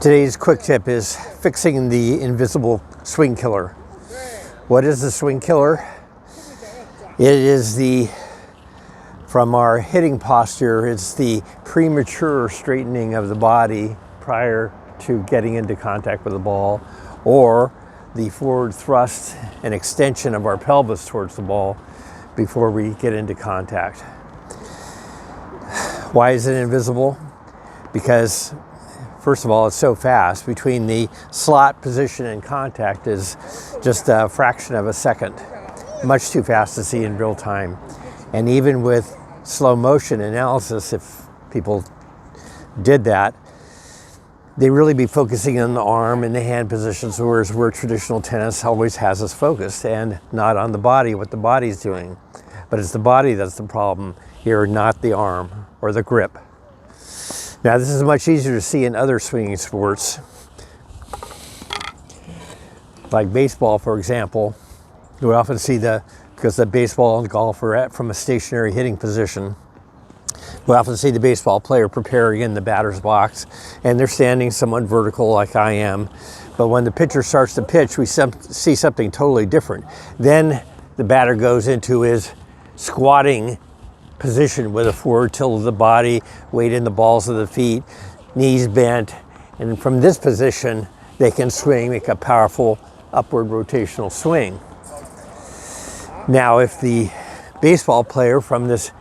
Today's quick tip is fixing the invisible swing killer. What is the swing killer? It is from our hitting posture, it's the premature straightening of the body prior to getting into contact with the ball, or the forward thrust and extension of our pelvis towards the ball before we get into contact. Why is it invisible? Because first of all, it's so fast. Between the slot position and contact is just a fraction of a second. Much too fast to see in real time. And even with slow motion analysis, if people did that, they'd really be focusing on the arm and the hand positions, whereas where traditional tennis always has us focused and not on the body, what the body's doing. But it's the body that's the problem here, not the arm or the grip. Now, this is much easier to see in other swinging sports, like baseball, for example. You would often see because the baseball and golf are at from a stationary hitting position, we often see the baseball player preparing in the batter's box, and they're standing somewhat vertical like I am. But when the pitcher starts to pitch, we see something totally different. Then the batter goes into his squatting position with a forward tilt of the body, weight in the balls of the feet, knees bent, and from this position they can swing, make a powerful upward rotational swing. Now, if the baseball player from this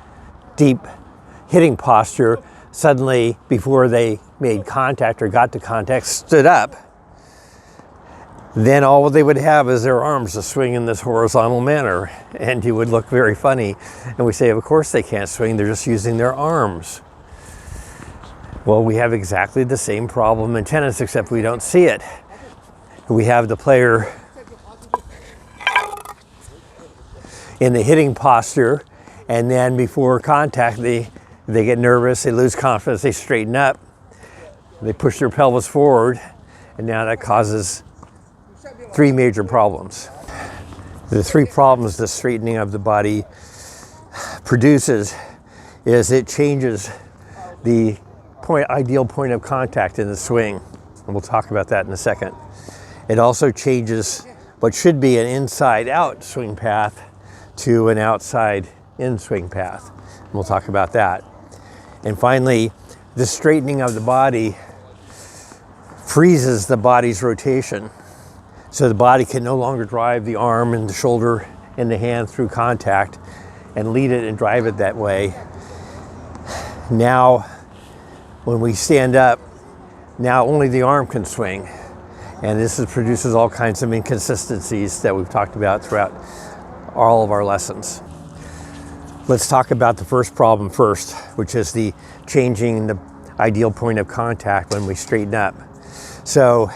deep hitting posture suddenly, before they made contact or got to contact, stood up, then all they would have is their arms to swing in this horizontal manner, and it would look very funny. And we say, of course they can't swing, they're just using their arms. Well, we have exactly the same problem in tennis, except we don't see it. We have the player in the hitting posture, and then before contact, they get nervous, they lose confidence, they straighten up, they push their pelvis forward, and now that causes three major problems. The three problems the straightening of the body produces is it changes the ideal point of contact in the swing, and we'll talk about that in a second. It also changes what should be an inside-out swing path to an outside-in swing path, and we'll talk about that. And finally, the straightening of the body freezes the body's rotation. So the body can no longer drive the arm and the shoulder and the hand through contact and lead it and drive it that way. Now, when we stand up, now only the arm can swing. And this produces all kinds of inconsistencies that we've talked about throughout all of our lessons. Let's talk about the first problem first, which is the changing the ideal point of contact when we straighten up. So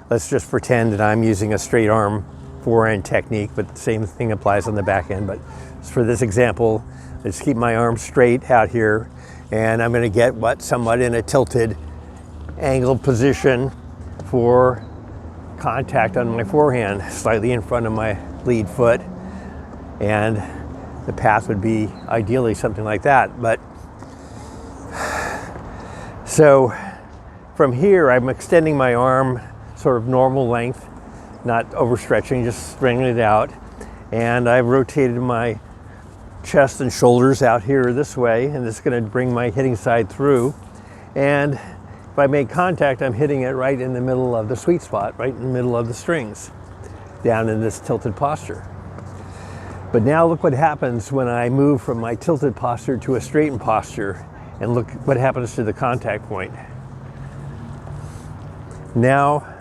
let's just pretend that I'm using a straight arm forehand technique, but the same thing applies on the back end. But for this example, let's keep my arm straight out here, and I'm going to get somewhat in a tilted angled position for contact on my forehand, slightly in front of my lead foot, and the path would be ideally something like that. But so from here, I'm extending my arm sort of normal length, not overstretching, just straightening it out. And I've rotated my chest and shoulders out here this way, and this is going to bring my hitting side through. And if I make contact, I'm hitting it right in the middle of the sweet spot, right in the middle of the strings, down in this tilted posture. But now look what happens when I move from my tilted posture to a straightened posture, and look what happens to the contact point. Now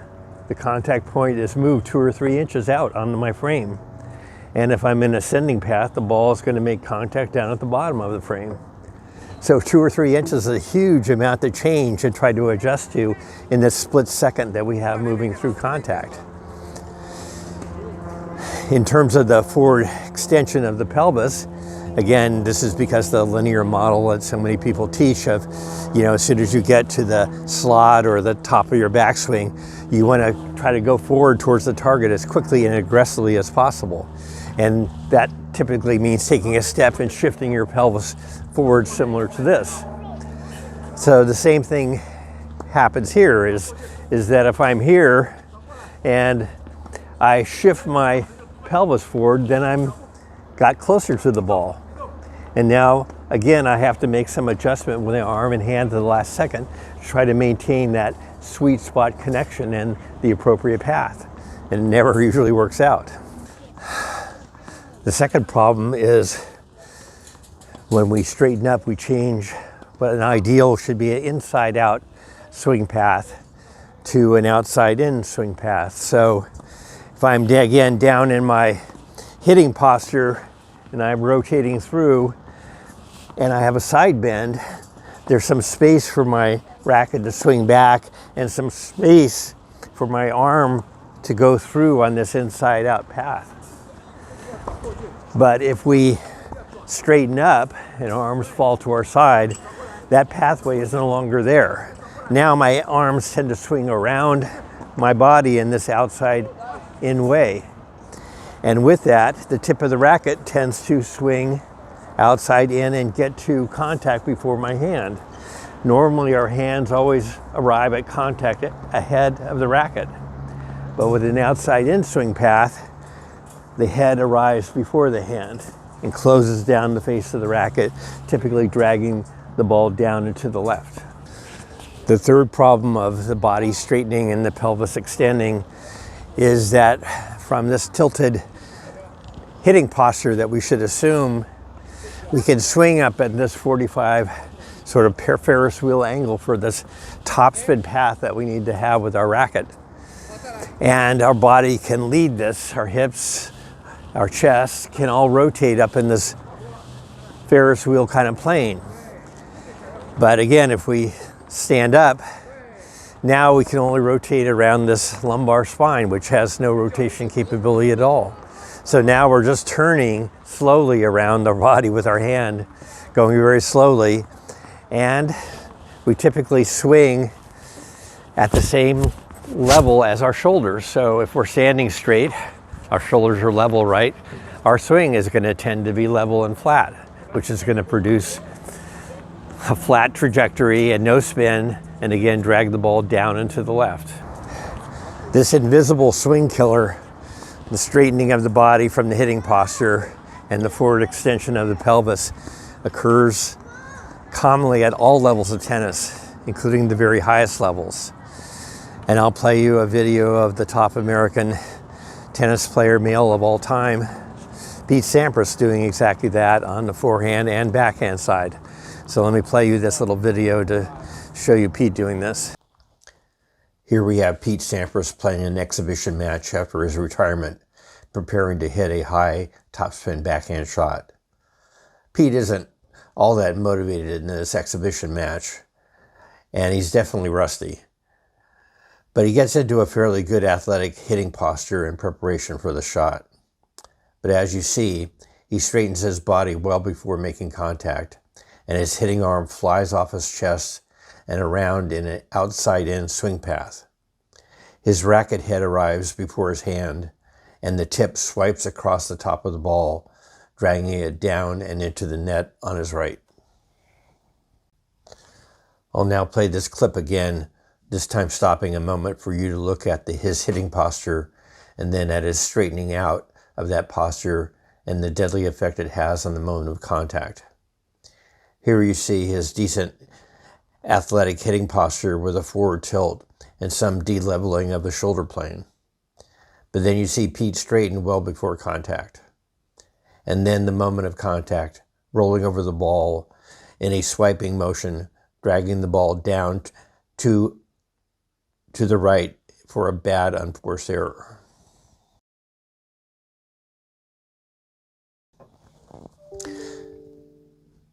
the contact point is moved 2 or 3 inches out onto my frame. And if I'm in ascending path, the ball is going to make contact down at the bottom of the frame. So 2 or 3 inches is a huge amount to change and try to adjust to in this split second that we have moving through contact. In terms of the forward extension of the pelvis, again, this is because the linear model that so many people teach of, as soon as you get to the slot or the top of your backswing, you want to try to go forward towards the target as quickly and aggressively as possible. And that typically means taking a step and shifting your pelvis forward, similar to this. So the same thing happens here is that if I'm here and I shift my pelvis forward, then I'm got closer to the ball. And now, again, I have to make some adjustment with the arm and hand to the last second to try to maintain that sweet spot connection and the appropriate path. And it never usually works out. The second problem is when we straighten up, we change what an ideal should be an inside-out swing path to an outside-in swing path. So if I'm, again, down in my hitting posture and I'm rotating through and I have a side bend, there's some space for my racket to swing back and some space for my arm to go through on this inside-out path. But if we straighten up and arms fall to our side, that pathway is no longer there. Now my arms tend to swing around my body in this outside-in way. And with that, the tip of the racket tends to swing outside in and get to contact before my hand. Normally our hands always arrive at contact ahead of the racket. But with an outside in swing path, the head arrives before the hand and closes down the face of the racket, typically dragging the ball down and to the left. The third problem of the body straightening and the pelvis extending is that from this tilted hitting posture that we should assume, we can swing up at this 45 sort of Ferris wheel angle for this topspin path that we need to have with our racket. And our body can lead this, our hips, our chest can all rotate up in this Ferris wheel kind of plane. But again, if we stand up, now we can only rotate around this lumbar spine, which has no rotation capability at all. So now we're just turning slowly around our body with our hand, going very slowly. And we typically swing at the same level as our shoulders. So if we're standing straight, our shoulders are level, right? Our swing is going to tend to be level and flat, which is going to produce a flat trajectory and no spin, and again, drag the ball down and to the left. This invisible swing killer, the straightening of the body from the hitting posture and the forward extension of the pelvis, occurs commonly at all levels of tennis, including the very highest levels. And I'll play you a video of the top American tennis player, male of all time, Pete Sampras, doing exactly that on the forehand and backhand side. So let me play you this little video to show you Pete doing this. Here we have Pete Sampras playing an exhibition match after his retirement, preparing to hit a high topspin backhand shot. Pete isn't all that motivated in this exhibition match, and he's definitely rusty. But he gets into a fairly good athletic hitting posture in preparation for the shot. But as you see, he straightens his body well before making contact, and his hitting arm flies off his chest and around in an outside-in swing path. His racket head arrives before his hand, and the tip swipes across the top of the ball, dragging it down and into the net on his right. I'll now play this clip again, this time stopping a moment for you to look at his hitting posture and then at his straightening out of that posture and the deadly effect it has on the moment of contact. Here you see his decent athletic hitting posture with a forward tilt and some de-leveling of the shoulder plane. But then you see Pete straighten well before contact. And then the moment of contact, rolling over the ball in a swiping motion, dragging the ball down to the right for a bad unforced error.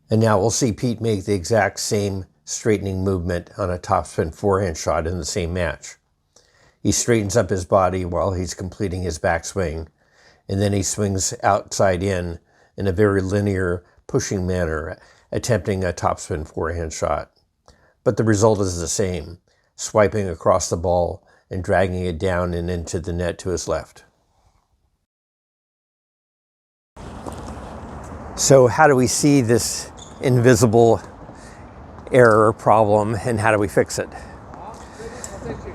And now we'll see Pete make the exact same straightening movement on a topspin forehand shot in the same match. He straightens up his body while he's completing his backswing, and then he swings outside in a very linear, pushing manner, attempting a topspin forehand shot. But the result is the same, swiping across the ball and dragging it down and into the net to his left. So how do we see this invisible error problem, and how do we fix it?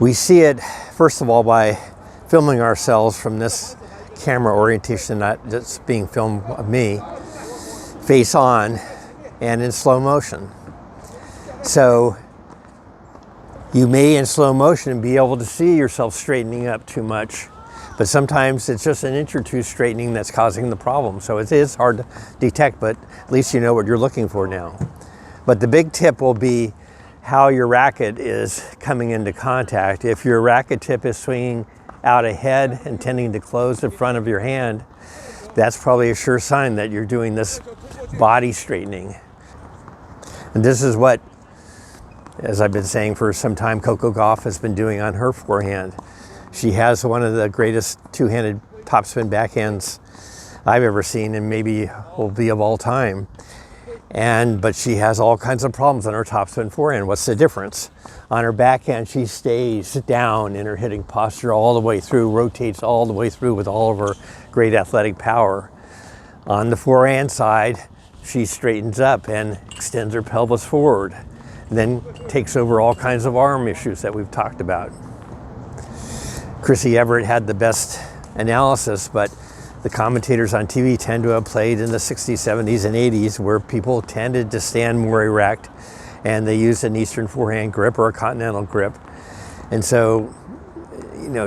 We see it, first of all, by filming ourselves from this camera orientation, not just being filmed of me, face on and in slow motion. So you may in slow motion be able to see yourself straightening up too much, but sometimes it's just an inch or two straightening that's causing the problem. So it is hard to detect, but at least you know what you're looking for now. But the big tip will be how your racket is coming into contact. If your racket tip is swinging out ahead and tending to close the front of your hand, that's probably a sure sign that you're doing this body straightening. And this is what, as I've been saying for some time, Coco Gauff has been doing on her forehand. She has one of the greatest two-handed topspin backhands I've ever seen, and maybe will be of all time. But she has all kinds of problems on her topspin forehand. What's the difference? On her backhand, she stays down in her hitting posture all the way through, rotates all the way through with all of her great athletic power. On the forehand side, she straightens up and extends her pelvis forward, and then takes over all kinds of arm issues that we've talked about. Chrissy Everett had the best analysis, but the commentators on TV tend to have played in the 60s, 70s, and 80s, where people tended to stand more erect, and they used an Eastern forehand grip or a continental grip. And so,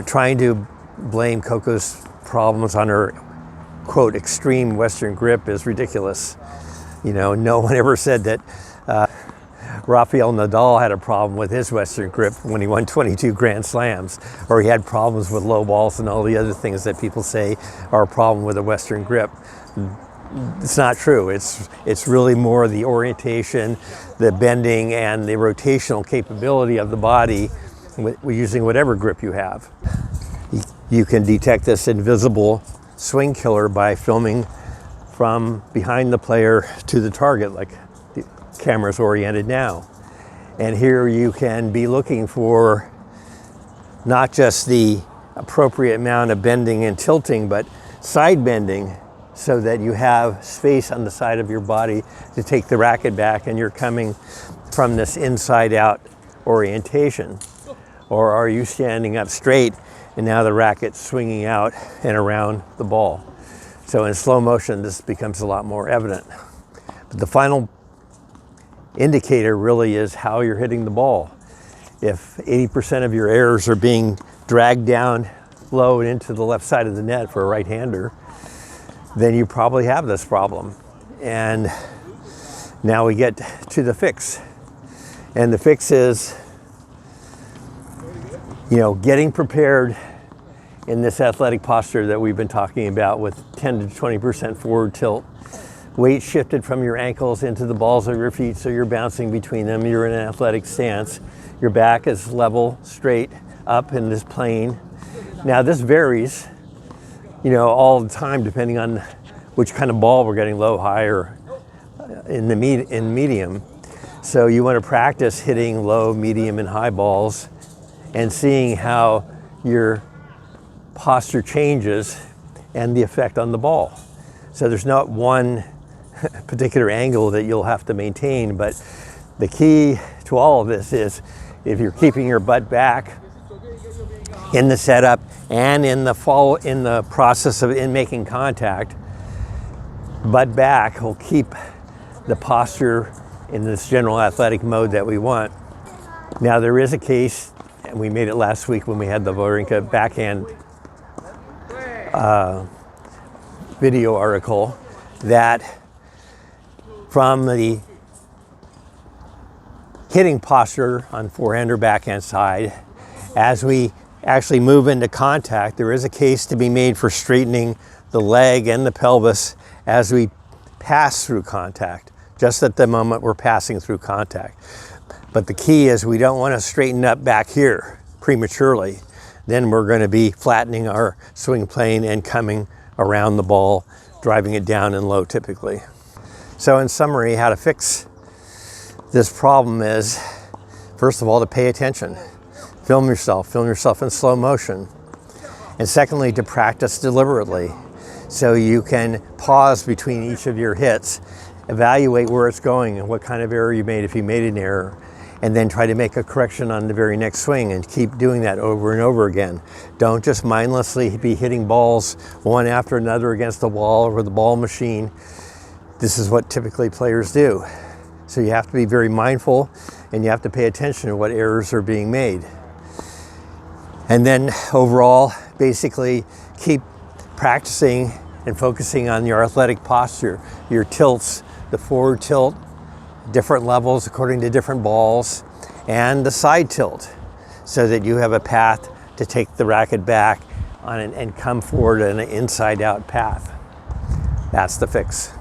trying to blame Coco's problems on her, quote, extreme Western grip is ridiculous. No one ever said that Rafael Nadal had a problem with his Western grip when he won 22 Grand Slams, or he had problems with low balls and all the other things that people say are a problem with a Western grip. It's not true. It's really more the orientation, the bending, and the rotational capability of the body using whatever grip you have. You can detect this invisible swing killer by filming from behind the player to the target, like the camera's oriented now. And here you can be looking for not just the appropriate amount of bending and tilting, but side bending, so that you have space on the side of your body to take the racket back and you're coming from this inside out orientation. Or are you standing up straight and now the racket's swinging out and around the ball? So in slow motion, this becomes a lot more evident. But the final indicator really is how you're hitting the ball. If 80% of your errors are being dragged down low and into the left side of the net for a right-hander, then you probably have this problem. And now we get to the fix. And the fix is, getting prepared in this athletic posture that we've been talking about with 10 to 20% forward tilt. Weight shifted from your ankles into the balls of your feet, so you're bouncing between them. You're in an athletic stance. Your back is level, straight up in this plane. Now this varies, all the time, depending on which kind of ball we're getting, low, high, or in medium. So you want to practice hitting low, medium, and high balls and seeing how your posture changes and the effect on the ball. So there's not one particular angle that you'll have to maintain, but the key to all of this is if you're keeping your butt back in the setup and in the process of making contact, butt back will keep the posture in this general athletic mode that we want. Now there is a case, and we made it last week when we had the Wawrinka backhand video article, that from the hitting posture on forehand or backhand side, as we actually move into contact, there is a case to be made for straightening the leg and the pelvis as we pass through contact, just at the moment we're passing through contact. But the key is we don't want to straighten up back here prematurely. Then we're going to be flattening our swing plane and coming around the ball, driving it down and low typically. So in summary, how to fix this problem is, first of all, to pay attention. Film yourself in slow motion. And secondly, to practice deliberately, so you can pause between each of your hits, evaluate where it's going and what kind of error you made if you made an error, and then try to make a correction on the very next swing and keep doing that over and over again. Don't just mindlessly be hitting balls one after another against the wall or the ball machine. This is what typically players do. So you have to be very mindful, and you have to pay attention to what errors are being made. And then overall, basically keep practicing and focusing on your athletic posture, your tilts, the forward tilt, different levels according to different balls, and the side tilt, so that you have a path to take the racket back on and come forward in an inside out path. That's the fix.